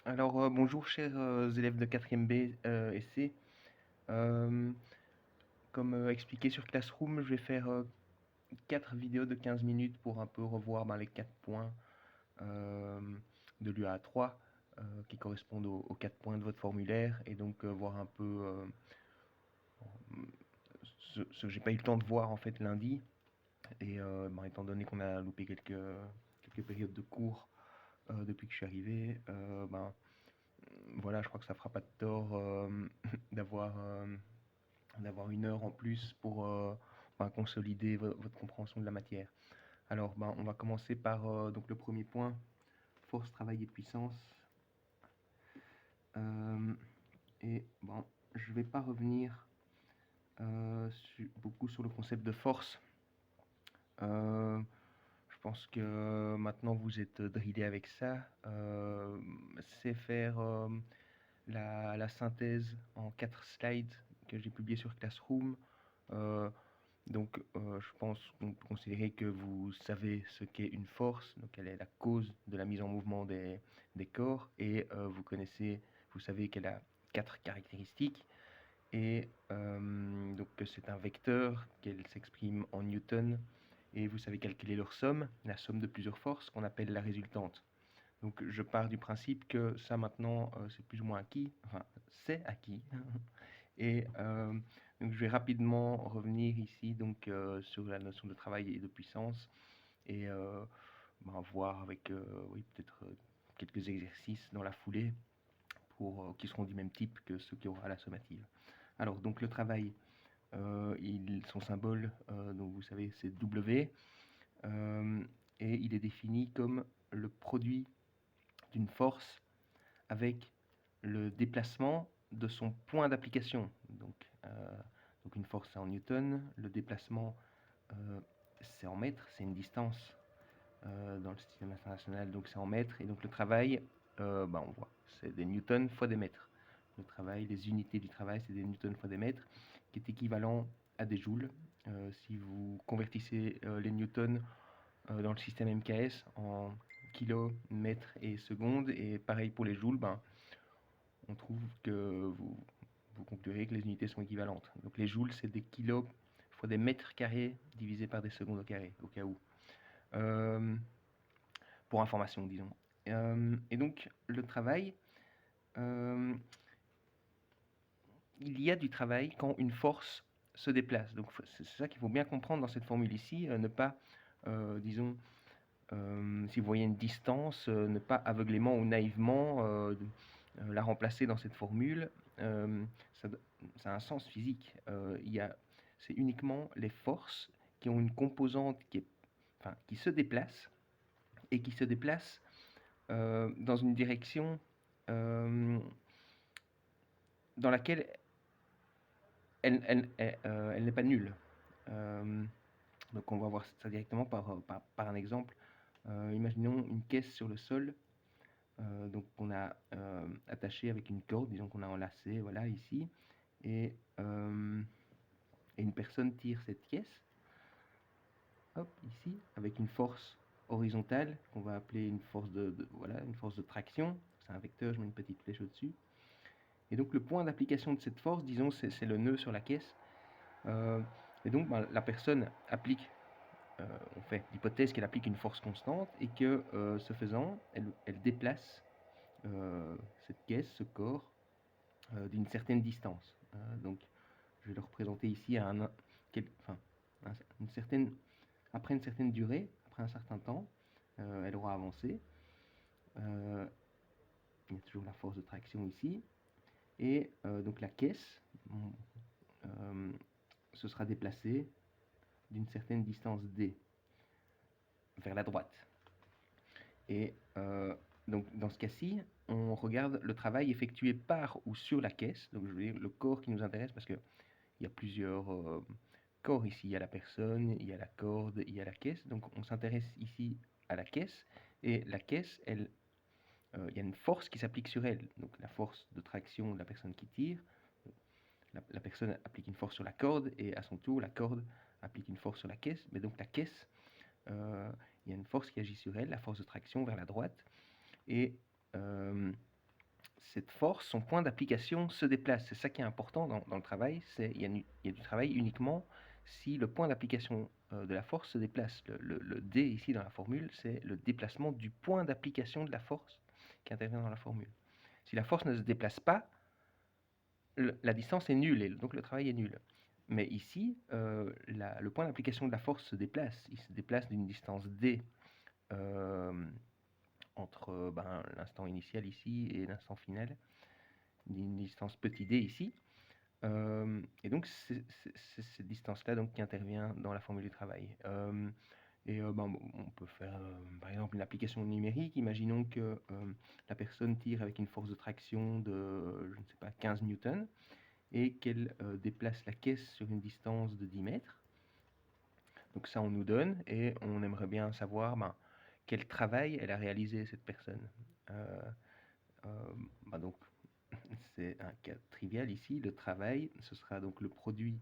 Alors, bonjour chers élèves de 4e B et C. Euh, Comme expliqué sur Classroom, je vais faire 4 vidéos de 15 minutes pour un peu revoir les 4 points euh, de l'UA3 qui correspondent aux 4 points de votre formulaire et donc voir un peu ce que j'ai pas eu le temps de voir en fait lundi. Et étant donné qu'on a loupé quelques périodes de cours depuis que je suis arrivé, voilà, je crois que ça fera pas de tort d'avoir d'avoir une heure en plus pour consolider votre compréhension de la matière. Alors, on va commencer par donc le premier point, force, travail et puissance. Euh, et bon, je ne vais pas revenir beaucoup sur le concept de force. Je pense que maintenant vous êtes drillé avec ça. C'est faire la synthèse en 4 slides que j'ai publié sur Classroom. Euh, je pense qu'on peut considérer que vous savez ce qu'est une force, donc quelle est la cause de la mise en mouvement des corps, et vous savez qu'elle a 4 caractéristiques, et donc que c'est un vecteur, qu'elle s'exprime en newton, et vous savez calculer leur somme, la somme de plusieurs forces, qu'on appelle la résultante. Donc je pars du principe que ça maintenant c'est plus ou moins acquis, enfin c'est acquis. Et donc je vais rapidement revenir ici donc sur la notion de travail et de puissance et voir avec oui, peut-être quelques exercices dans la foulée qui seront du même type que ceux qu'il y aura à la sommative. Alors donc le travail, son symbole, donc vous savez c'est W, et il est défini comme le produit d'une force avec le déplacement de son point d'application. Donc une force c'est en newton, le déplacement c'est en mètres, c'est une distance dans le système international, donc c'est en mètres, et donc le travail, on voit, c'est des newtons fois des mètres. Le travail, les unités du travail, c'est des newtons fois des mètres, qui est équivalent à des joules. Si vous convertissez les newtons dans le système MKS en kilomètres et secondes, et pareil pour les joules, on trouve que vous conclurez que les unités sont équivalentes. Donc les joules, c'est des kilos fois des mètres carrés divisé par des secondes au carré, au cas où. Euh, pour information, disons. Et donc le travail, euh, il y a du travail quand une force se déplace. Donc c'est ça qu'il faut bien comprendre dans cette formule ici, ne pas, disons, si vous voyez une distance, ne pas aveuglément ou naïvement la remplacer dans cette formule. Ça, ça a un sens physique. C'est uniquement les forces qui ont une composante qui se déplace et qui se déplace dans une direction euh, dans laquelle elle n'est pas nulle. Euh, donc on va voir ça directement par un exemple. Imaginons une caisse sur le sol, donc on a attaché avec une corde, disons qu'on a enlacé, voilà, ici, et, euh, et une personne tire cette caisse, hop, ici, avec une force horizontale, qu'on va appeler une force voilà, une force de traction. C'est un vecteur, je mets une petite flèche au-dessus. Et donc le point d'application de cette force, disons, c'est le nœud sur la caisse. Et donc la personne applique, on fait l'hypothèse qu'elle applique une force constante et que ce faisant, elle déplace cette caisse, ce corps, d'une certaine distance. Donc je vais le représenter ici une certaine, après une certaine durée, après un certain temps, elle aura avancé. Euh, il y a toujours la force de traction ici. Et donc la caisse euh, se sera déplacée d'une certaine distance d vers la droite. Et donc dans ce cas-ci, on regarde le travail effectué par ou sur la caisse. Donc je veux dire le corps qui nous intéresse parce qu'il y a plusieurs corps ici. Il y a la personne, il y a la corde, il y a la caisse. Donc on s'intéresse ici à la caisse. Et la caisse, il y a une force qui s'applique sur elle. Donc la force de traction de la personne qui tire. La personne applique une force sur la corde et à son tour, la corde applique une force sur la caisse. Mais donc la caisse, il y a une force qui agit sur elle, la force de traction vers la droite. Et cette force, son point d'application se déplace. C'est ça qui est important dans le travail, il y a du travail uniquement si le point d'application de la force se déplace. Le D ici dans la formule, c'est le déplacement du point d'application de la force qui intervient dans la formule. Si la force ne se déplace pas, la distance est nulle et donc le travail est nul. Mais ici, le point d'application de la force se déplace. Il se déplace d'une distance D entre l'instant initial ici et l'instant final, d'une distance petit d ici. Et donc c'est cette distance-là donc, qui intervient dans la formule du travail. On peut faire par exemple une application numérique. Imaginons que la personne tire avec une force de traction de, je ne sais pas, 15 newtons et qu'elle déplace la caisse sur une distance de 10 mètres. Donc ça, on nous donne et on aimerait bien savoir quel travail elle a réalisé, cette personne. Donc, c'est un cas trivial ici. Le travail, ce sera donc le produit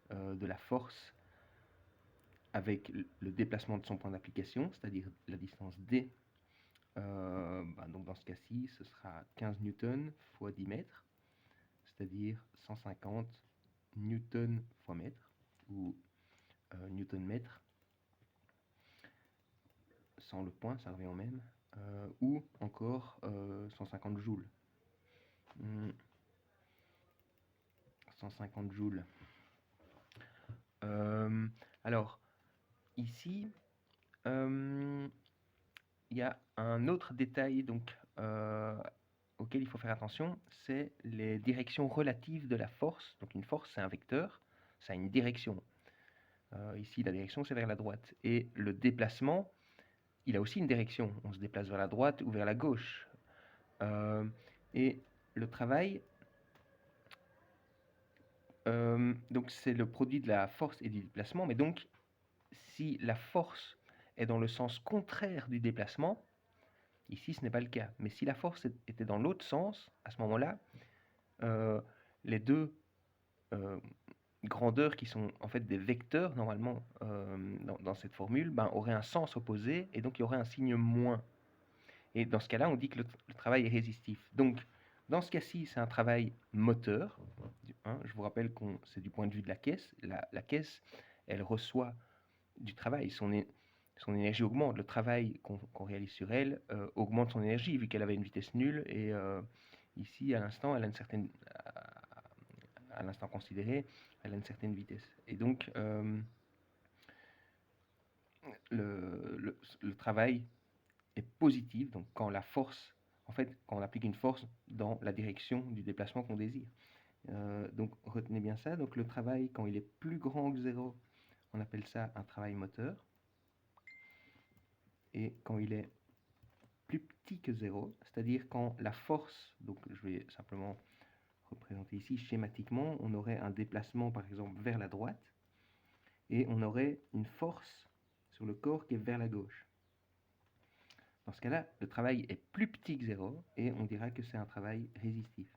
de la force avec le déplacement de son point d'application, c'est-à-dire la distance D. Donc dans ce cas-ci, ce sera 15 newtons fois 10 mètres, c'est-à-dire 150 newtons fois mètre, ou newton mètre. Sans le point, ça revient au même. Ou encore 150 joules. 150 joules. Alors, ici, il y a un autre détail donc, auquel il faut faire attention, c'est les directions relatives de la force. Donc une force, c'est un vecteur, ça a une direction. Ici, la direction, c'est vers la droite. Et le déplacement, il a aussi une direction. On se déplace vers la droite ou vers la gauche. Et le travail, donc c'est le produit de la force et du déplacement, mais donc si la force est dans le sens contraire du déplacement, ici ce n'est pas le cas, mais si la force était dans l'autre sens, à ce moment-là, les deux grandeurs qui sont en fait des vecteurs normalement dans cette formule, auraient un sens opposé et donc il y aurait un signe moins. Et dans ce cas-là, on dit que le travail est résistif. Donc, dans ce cas-ci, c'est un travail moteur. Je vous rappelle que c'est du point de vue de la caisse. La caisse, elle reçoit du travail. Son énergie augmente. Le travail qu'on réalise sur elle augmente son énergie, vu qu'elle avait une vitesse nulle. Et ici, à l'instant, elle a une certaine... À l'instant considéré, elle a une certaine vitesse. Et donc, le travail est positive, donc quand la force, en fait, quand on applique une force dans la direction du déplacement qu'on désire. Donc retenez bien ça, donc le travail, quand il est plus grand que 0, on appelle ça un travail moteur. Et quand il est plus petit que 0, c'est-à-dire quand la force, donc je vais simplement représenter ici schématiquement, on aurait un déplacement par exemple vers la droite, et on aurait une force sur le corps qui est vers la gauche. Dans ce cas-là, le travail est plus petit que 0 et on dira que c'est un travail résistif.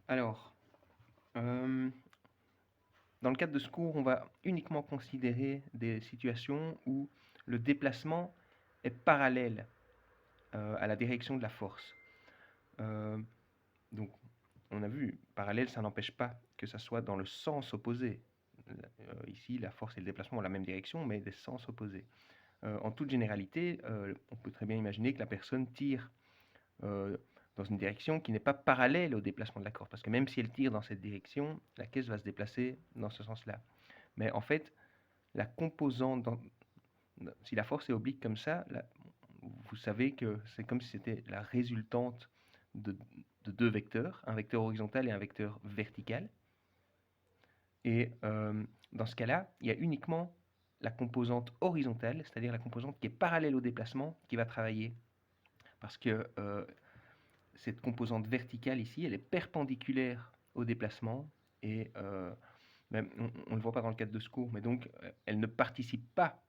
Alors, dans le cadre de ce cours, on va uniquement considérer des situations où le déplacement est parallèle à la direction de la force. Donc, on a vu, parallèle, ça n'empêche pas que ça soit dans le sens opposé. Ici, la force et le déplacement ont la même direction, mais des sens opposés. En toute généralité, on peut très bien imaginer que la personne tire dans une direction qui n'est pas parallèle au déplacement de la corde, parce que même si elle tire dans cette direction, la caisse va se déplacer dans ce sens-là. Mais en fait, la composante, si la force est oblique comme ça, vous savez que c'est comme si c'était la résultante de deux vecteurs, un vecteur horizontal et un vecteur vertical. Et dans ce cas-là, il y a uniquement la composante horizontale, c'est-à-dire la composante qui est parallèle au déplacement, qui va travailler. Parce que cette composante verticale ici, elle est perpendiculaire au déplacement, et même, on ne le voit pas dans le cadre de ce cours, mais donc elle ne participe pas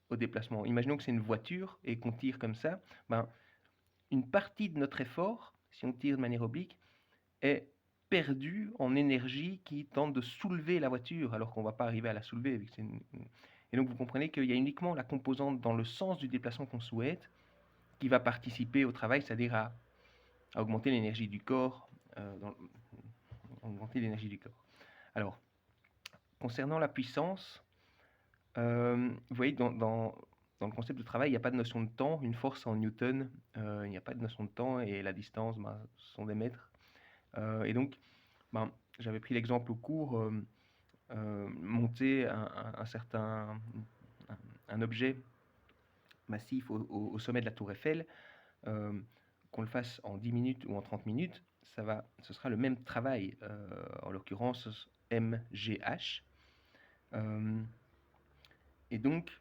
au déplacement. Imaginons que c'est une voiture et qu'on tire comme ça, une partie de notre effort, si on tire de manière oblique, est perdue en énergie qui tente de soulever la voiture, alors qu'on ne va pas arriver à la soulever. Et Et donc vous comprenez qu'il y a uniquement la composante dans le sens du déplacement qu'on souhaite qui va participer au travail, c'est-à-dire à augmenter l'énergie du corps, augmenter l'énergie du corps. Alors, concernant la puissance, vous voyez, dans le concept de travail, il n'y a pas de notion de temps. Une force en newton, il n'y a pas de notion de temps, et la distance, ce sont des mètres. Et donc, j'avais pris l'exemple au cours, monter un objet massif au sommet de la tour Eiffel, qu'on le fasse en 10 minutes ou en 30 minutes, ce sera le même travail, en l'occurrence mgh. Et donc,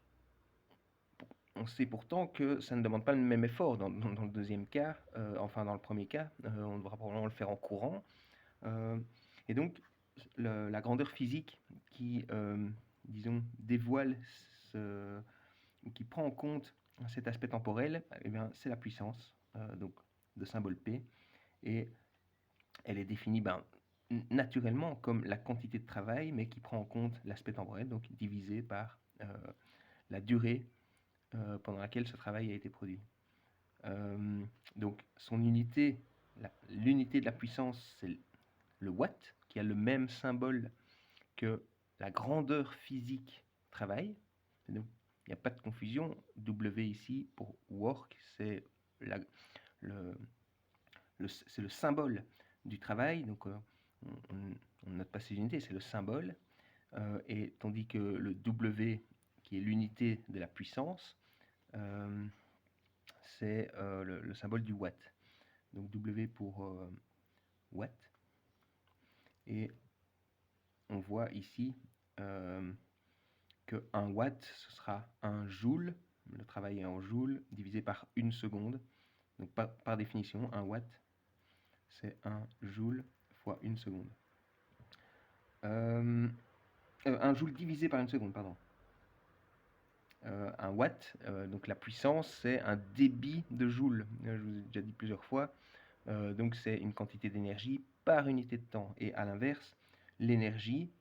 on sait pourtant que ça ne demande pas le même effort dans le deuxième cas, enfin dans le premier cas, on devra probablement le faire en courant. Et donc, la grandeur physique qui, disons, dévoile qui prend en compte cet aspect temporel, eh bien, c'est la puissance, donc de symbole P, et elle est définie naturellement comme la quantité de travail, mais qui prend en compte l'aspect temporel, donc divisé par la durée pendant laquelle ce travail a été produit. Donc son unité, l'unité de la puissance, c'est le watt, qui a le même symbole que la grandeur physique travail. Donc, il n'y a pas de confusion. W ici pour work, c'est le symbole du travail. Donc, on note pas ces unités, c'est le symbole. Et tandis que le W, qui est l'unité de la puissance, c'est le symbole du watt. Donc W pour watt. Et on voit ici que 1 watt, ce sera 1 joule, le travail est en joule, divisé par 1 seconde. Donc par définition, 1 watt, c'est 1 joule fois 1 seconde. 1 joule divisé par 1 seconde, pardon. 1 watt, donc la puissance, c'est un débit de joule. Je vous ai déjà dit plusieurs fois. Donc c'est une quantité d'énergie par unité de temps. Et à l'inverse, l'énergie,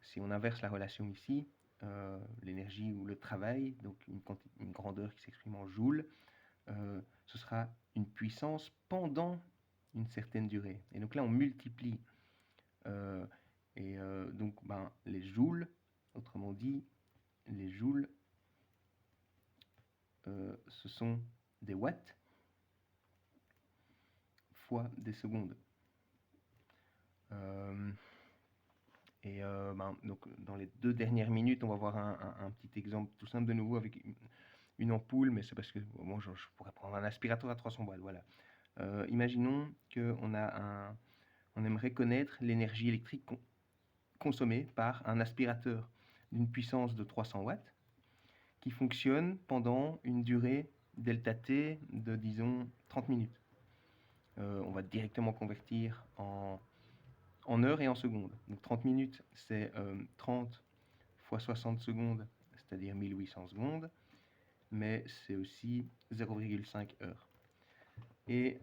si on inverse la relation ici, l'énergie ou le travail, donc une grandeur qui s'exprime en joules, ce sera une puissance pendant une certaine durée. Et donc là, on multiplie. Donc, les joules, autrement dit, les joules, ce sont des watts fois des secondes. Donc, dans les 2 dernières minutes, on va voir un petit exemple tout simple de nouveau avec une ampoule, mais c'est parce que bon, je pourrais prendre un aspirateur à 300 watts. Voilà. Imaginons qu'on aimerait connaître l'énergie électrique consommée par un aspirateur d'une puissance de 300 watts qui fonctionne pendant une durée delta T de, disons, 30 minutes. On va directement convertir en heures et en secondes. Donc 30 minutes, c'est 30 fois 60 secondes, c'est-à-dire 1800 secondes, mais c'est aussi 0,5 heures. Et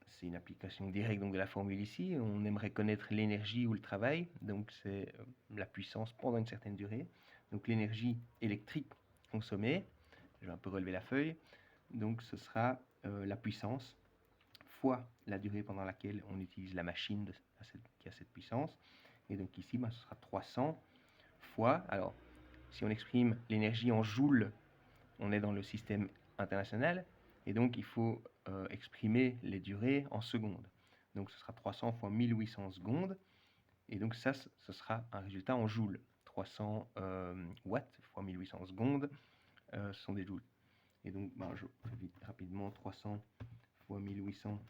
c'est une application directe donc, de la formule ici. On aimerait connaître l'énergie ou le travail, donc c'est la puissance pendant une certaine durée. Donc l'énergie électrique consommée, je vais un peu relever la feuille, donc ce sera la puissance fois la durée pendant laquelle on utilise la machine qui a cette puissance. Et donc ici, ce sera 300 fois, alors si on exprime l'énergie en joules, on est dans le système international, et donc il faut exprimer les durées en secondes. Donc ce sera 300 fois 1800 secondes, et donc ça, ce sera un résultat en joules. 300 watts fois 1800 secondes, ce sont des joules. Et donc, je fais vite rapidement, 300 fois 1800,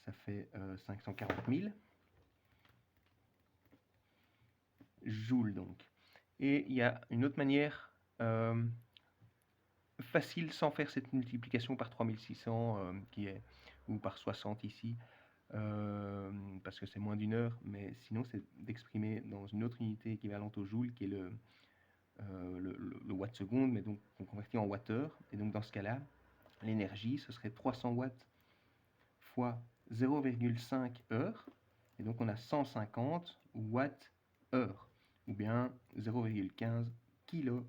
ça fait 540 000 joules donc. Et il y a une autre manière facile sans faire cette multiplication par 3600 ou par 60 ici, parce que c'est moins d'une heure, mais sinon c'est d'exprimer dans une autre unité équivalente au joule qui est le watt seconde, mais donc on convertit en wattheure. Et donc dans ce cas-là, l'énergie, ce serait 300 watts fois 0,5 heures, et donc on a 150 watts heure. ou bien 0,15 kg.